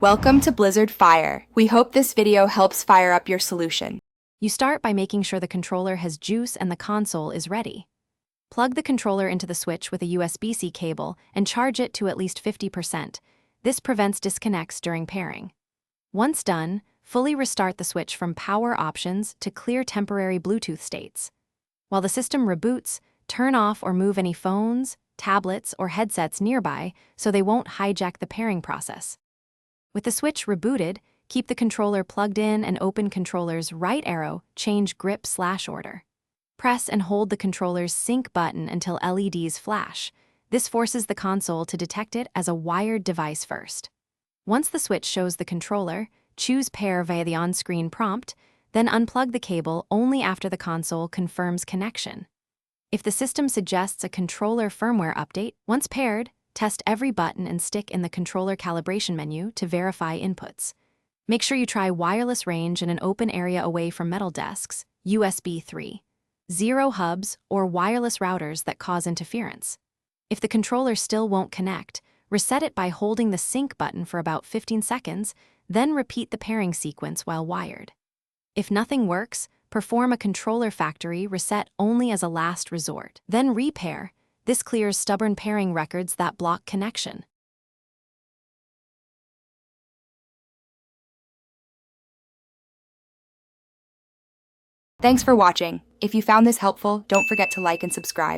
Welcome to Blizzard Fire. We hope this video helps fire up your solution. You start by making sure the controller has juice and the console is ready. Plug the controller into the switch with a USB-C cable and charge it to at least 50%. This prevents disconnects during pairing. Once done, fully restart the switch from power options to clear temporary Bluetooth states. While the system reboots, turn off or move any phones, tablets, or headsets nearby so they won't hijack the pairing process. With the switch rebooted, keep the controller plugged in and open controller's right arrow, change grip/order. Press and hold the controller's sync button until LEDs flash. This forces the console to detect it as a wired device first. Once the switch shows the controller, choose pair via the on-screen prompt, then unplug the cable only after the console confirms connection. If the system suggests a controller firmware update, once paired, test every button and stick in the controller calibration menu to verify inputs. Make sure you try wireless range in an open area away from metal desks, USB 3, zero hubs, or wireless routers that cause interference. If the controller still won't connect, reset it by holding the sync button for about 15 seconds, then repeat the pairing sequence while wired. If nothing works, perform a controller factory reset only as a last resort. Then repair. This clears stubborn pairing records that block connection. Thanks for watching. If you found this helpful, don't forget to like and subscribe.